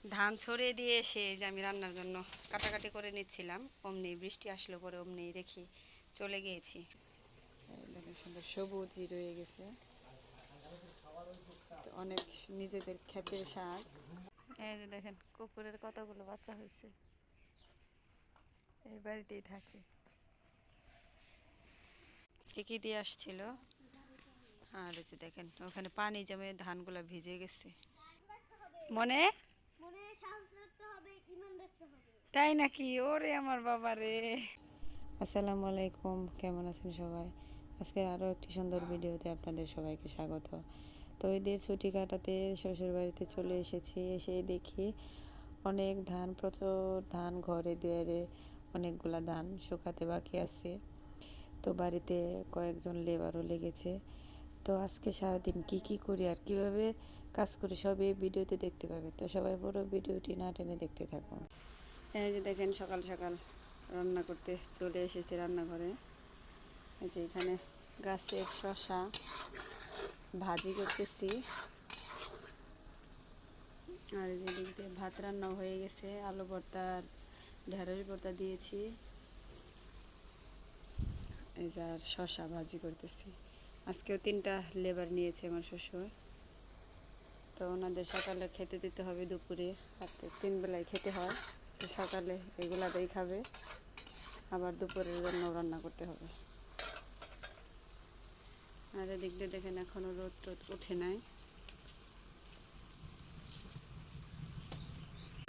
ধান ছড়িয়ে দিয়ে এসে এই যে আমি রান্নার জন্য কাটাকাটি করে নিচ্ছিলাম, অমনি বৃষ্টি আসলো, পরে অমনি রেখে চলে গিয়েছি। দেখেন সুন্দর সবুজই রয়ে গেছে, তো অনেক নিজেদের ক্ষেতের শাক। এই যে দেখেন কুকুরের কতগুলো বাচ্চা হয়েছে, এই বাড়িতেই থাকে। কি দিয়ে আসছিল, আর এই যে দেখেন ওখানে পানি জমে ধানগুলো ভিজে গেছে। মনে তাই নাকি? ওরে আমার বাবা রে। আসসালামু আলাইকুম, কেমন আছেন সবাই? আজকের আরও একটি সুন্দর ভিডিওতে আপনাদের সবাইকে স্বাগত। তো ঈদের ছুটি কাটাতে শ্বশুর বাড়িতে চলে এসেছি, এসে দেখি অনেক ধান, প্রচুর ধান, ঘরে দুয়ারে অনেকগুলা ধান শুকাতে বাকি আছে। তো বাড়িতে কয়েকজন লেবারও লেগেছে। তো আজকে সারাদিন কি করি আর কিভাবে কাজ করি সব এই ভিডিওতে দেখতে পাবে, তো সবাই পুরো ভিডিওটি না টেনে দেখতে থাকুন। এই যে দেখেন সকাল সকাল রান্না করতে চলে এসেছি রান্নাঘরে। এই যে এখানে গাছের শসা ভাজি করতেছি, আর এই যে দিক দিয়ে ভাত রান্না হয়ে গেছে, আলু ভর্তা আর ঢেঁড়স ভর্তা দিয়েছি। এই যে আর শসা ভাজি করতেছি। আজকেও 3টা লেবার নিয়েছে আমার শ্বশুর, তো ওনাদের সকালে খেতে দিতে হবে, দুপুরে আর তো 3 বেলায় খেতে হয়। তো সকালে এগুলাতেই খাবে, আবার দুপুরের জন্য রান্না করতে হবে। আর এদিক দিয়ে দেখেন এখনো রোদ টোদ উঠে নাই,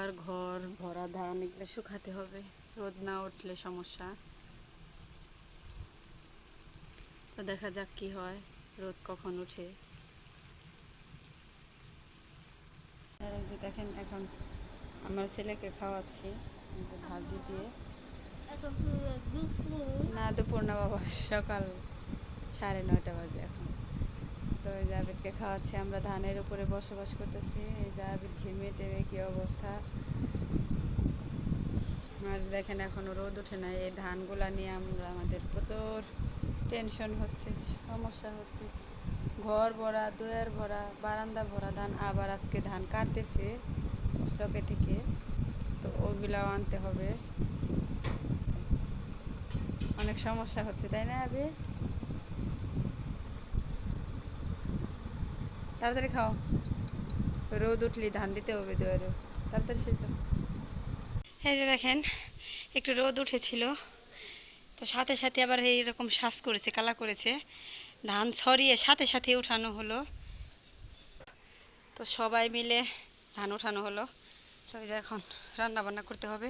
আর ঘর ভরা ধান এগুলো শুকাতে হবে, রোদ না উঠলে সমস্যা। তো দেখা যাক কি হয়, রোদ কখন উঠে। আর এই যে দেখেন এখন আমার ছেলেকে খাওয়াচ্ছি যে ভাজি দিয়ে। না দুপুর না বাবা, সকাল 9:30 বাজে এখন। তো এই জাভেদকে খাওয়াচ্ছি, আমরা ধানের উপরে বসবাস করতেছি। এই জাভেদ ঘেমে টেমে কী অবস্থা। আর দেখেন এখনও রোদ ওঠে না, এই ধানগুলা নিয়ে আমাদের প্রচুর টেনশন হচ্ছে, সমস্যা হচ্ছে। ঘর ভরা, দুয়ার ভরা, বারান্দা ভরা ধান, আবার আজকে ধান কাটতেছে চকে থেকে, তো ওগুলাও আনতে হবে। অনেক সমস্যা হচ্ছে, তাই না? আবে তাড়াতাড়ি খাও, রোদ উঠলি ধান দিতে হবে দুয়ারে, তাড়াতাড়ি শেষ দাও। এই যে দেখেন একটু রোদ উঠেছিল, তো সাথে সাথে আবার এইরকম শ্বাস করেছে, কালা করেছে, ধান ছড়িয়ে সাথে সাথে উঠানো হলো। তো সবাই মিলে ধান উঠানো হলো। তো এই যে এখন রান্না বান্না করতে হবে।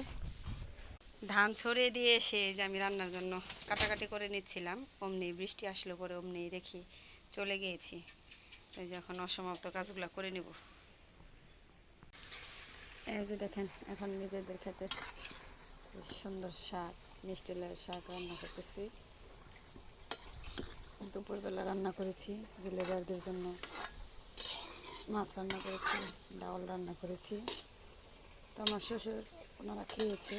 ধান ছড়িয়ে দিয়ে এসে যে আমি রান্নার জন্য কাটাকাটি করে নিচ্ছিলাম, অমনি বৃষ্টি আসলো, পরে অমনি রেখে চলে গিয়েছি। এই যে এখন অসমাপ্ত কাজগুলো করে নেব। এই যে দেখেন এখন নিজেদের ক্ষেতের সুন্দর শাক, মিষ্টি লাউয়ের শাক রান্না করতেছি। দুপুরবেলা রান্না করেছি যে লেবারদের জন্য, মাছ রান্না করেছি, ডাউল রান্না করেছি। তো আমার শ্বশুর ওনারা খেয়েছে,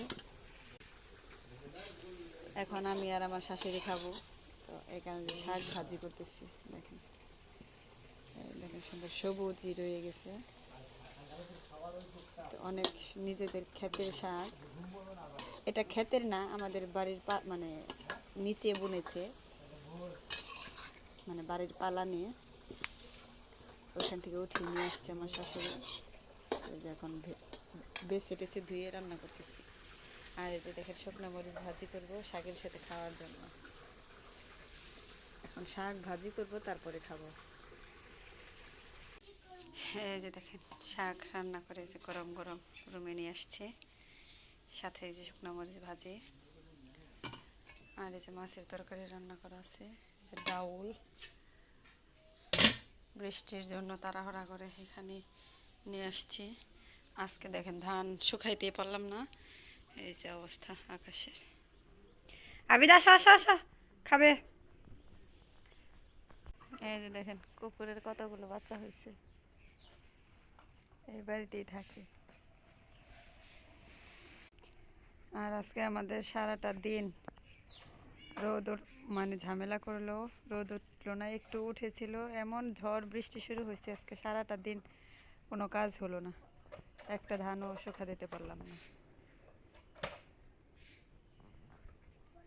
এখন আমি আর আমার শাশুড়ি খাবো। তো এই কারণে শাক ভাজি করতেছি। দেখেন দেখেন সুন্দর সবুজই রয়ে গেছে, তো অনেক নিজেদের ক্ষেতের শাক। এটা ক্ষেতের না, আমাদের বাড়ির মানে নিচে বুনেছে, মানে বাড়ির পালা নিয়ে ওখান থেকে উঠিয়ে নিয়ে আসছে আমার শাশুড়ি। এই যে এখন বেছে টেছে ধুয়ে রান্না করতেছি। আর এই যে দেখেন শুকনো মরিচ ভাজি করব শাকের সাথে খাওয়ার জন্য। এখন শাক ভাজি করব, তারপরে খাবো। এই যে দেখেন শাক রান্না করে যে গরম গরম রুমে নিয়ে আসছে, সাথে এই যে শুকনো মরিচ ভাজি, আর এই যে মাছের তরকারি রান্না করা আছে, এই যে ডাউল। বৃষ্টির জন্য তাড়াহুড়া করে এখানে নিয়ে আসছি। আজকে দেখেন ধান শুকাইতে পারলাম না, এই যে অবস্থা আকাশের। আবিদা আসো আসো আসো, খাবে। এই যে দেখেন কুকুরের কতগুলো বাচ্চা হয়েছে, এই বাড়িতেই থাকে। আর আজকে আমাদের সারাটা দিন রোদ মানে ঝামেলা করলো, রোদ উঠলো না, একটু উঠেছিল, এমন ঝড় বৃষ্টি শুরু হয়েছে আজকে সারাটা দিন, কোনো কাজ হলো না। একটা ধানও শুকা দিতে পারলাম না।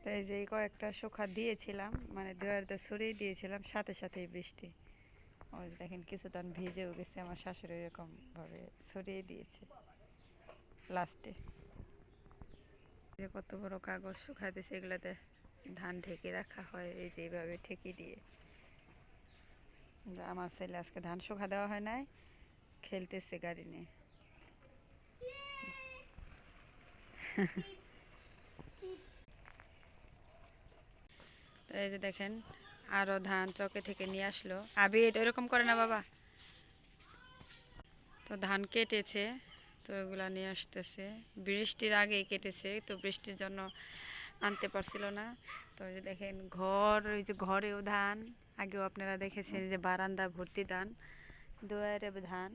তো এই যে কয়েকটা শুকা দিয়েছিলাম, মানে দুয়ারতে ছড়িয়ে দিয়েছিলাম, সাথে সাথেই বৃষ্টি। ওই যে দেখেন কিছু ধান ভিজেও গেছে, আমার শাশুড়ি এরকম ভাবে ছড়িয়ে দিয়েছে লাস্টে। যে কত বড় কাগজ শুকাই দিয়েছে, এগুলোতে ধান ঢেকে রাখা হয় এই যে এইভাবে ঠেকি দিয়ে। আমার ছেলে আজকে ধান শুকা দেওয়া হয় নাই, খেলতেছে গাড়ি নিয়ে। তো এই যে দেখেন আরো ধান চকে থেকে নিয়ে আসলো। আবি তো এরকম করে না বাবা। তো ধান কেটেছে, তো এগুলা নিয়ে আসতেছে। বৃষ্টির আগেই কেটেছে, তো বৃষ্টির জন্য আনতে পারছিল না। তো এই যে দেখেন ঘর, ওই যে ঘরেও ধান, আগেও আপনারা দেখেছেন যে বারান্দা ভর্তি ধান, দুয়ারে ধান।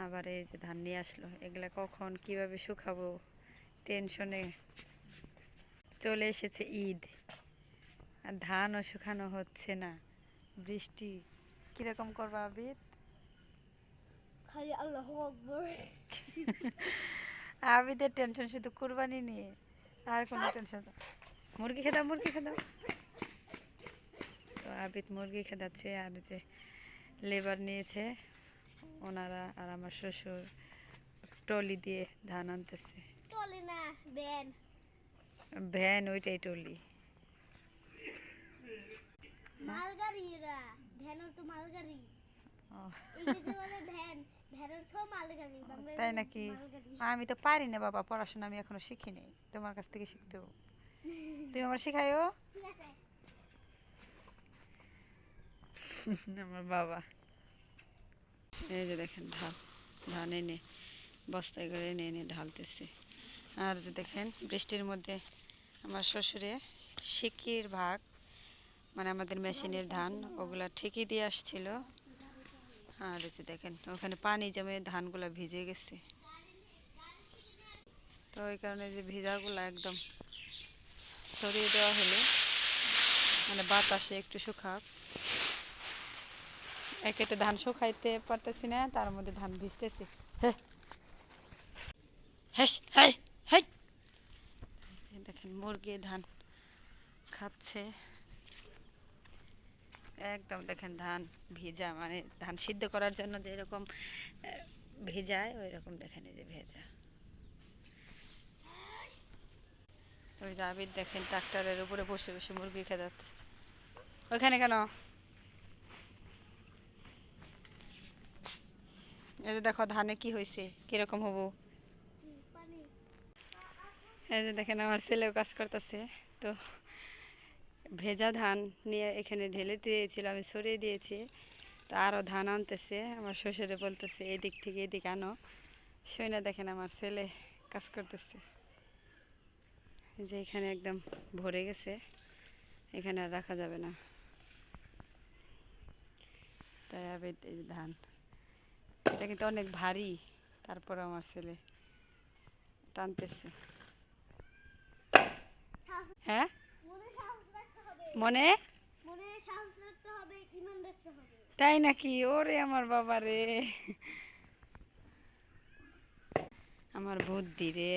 আবার এই যে ধান নিয়ে আসলো, এগুলা কখন কিভাবে শুকাবো টেনশনে। চলে এসেছে ঈদ, আর ধানও শুকানো হচ্ছে না। বৃষ্টি কিরকম করবা আবিদ? খালি আল্লাহু আকবার। আবিদের টেনশন শুধু কুরবানি নিয়ে, আর কোনো টেনশন। মুরগি খেদাও, মুরগি খেদাও। তো আবিদ মুরগি খেদাচ্ছে, আর যে লেবার নিয়েছে ওনারা, আর আমার শ্বশুর টলি দিয়ে ধান আনতেছে। টলি না, ভ্যান। ভ্যান ওইটাই টলি। মালগাড়ি এরা, ভ্যানের তো মালগাড়ি। ও, ইংরেজি বলে ভ্যান, ভ্যানের তো মালগাড়ি, বাংলায় তাই বলে নাকি? মালগাড়ি। আমি তো পারি না বাবা, পড়াশোনা আমি এখনো শিখিনি, তোমার কাছ থেকে শিখতে হবে। তুমি আমার শেখাইও। ঠিক আছে। আমার বাবা এই যে দেখেন ধান, ধান এনে বস্তায় করে এনে এনে ঢালতেছে। আর যে দেখেন বৃষ্টির মধ্যে আমার শ্বশুরে সিকির ভাগ, মানে আমাদের মেশিনের ধান, ওগুলা ঠিকই দিয়ে আসছিল। আর এই যে দেখেন ওখানে পানি জমে ধানগুলা ভিজে গেছে। তো ওই কারণে যে ভিজাগুলা একদম ছড়িয়ে দেওয়া হলো, মানে বাতাসে একটু শুকাক। একেতে ধান শুকাইতে পারতেছি না, তার মধ্যে ধান ভিজতেছে। হ্যাঁ, হ্যাঁ, হ্যাঁ। দেখেন মুরগি ধান খাচ্ছে একদম। দেখেন ধান ভিজা, মানে ধান সিদ্ধ করার জন্য যেরকম ভেজায় ওই রকম দেখেন এই যে ভেজা। ওই যে আবির দেখেন ট্রাক্টরের উপরে বসে বসে মুরগি খেদাচ্ছে। ওইখানে কেন? এই যে দেখো ধানে কি হয়েছে, কিরকম হবো। পানি। এই যে দেখেন আমার ছেলেও কাজ করতেছে। তো ভেজা ধান নিয়ে এখানে ঢেলে দিয়েছিল, আমি সরিয়ে দিয়েছি। তো আরও ধান আনতেছে, আমার শ্বশুরে বলতেছে এদিক থেকে এদিক আনো। শুই না, দেখেন আমার ছেলে কাজ করতেছে। যে এখানে একদম ভরে গেছে, এখানে আর রাখা যাবে না। তাই আবার এই ধান, এটা কিন্তু অনেক ভারী, তারপর আমার ছেলে টানতেছে। হ্যাঁ, মনে সাহস রাখতে হবে। মনে মনে সাহস রাখতে হবে, ঈমান রাখতে হবে। তাই নাকি? ওরে আমার বাবা রে, আমার বুদ্ধি রে।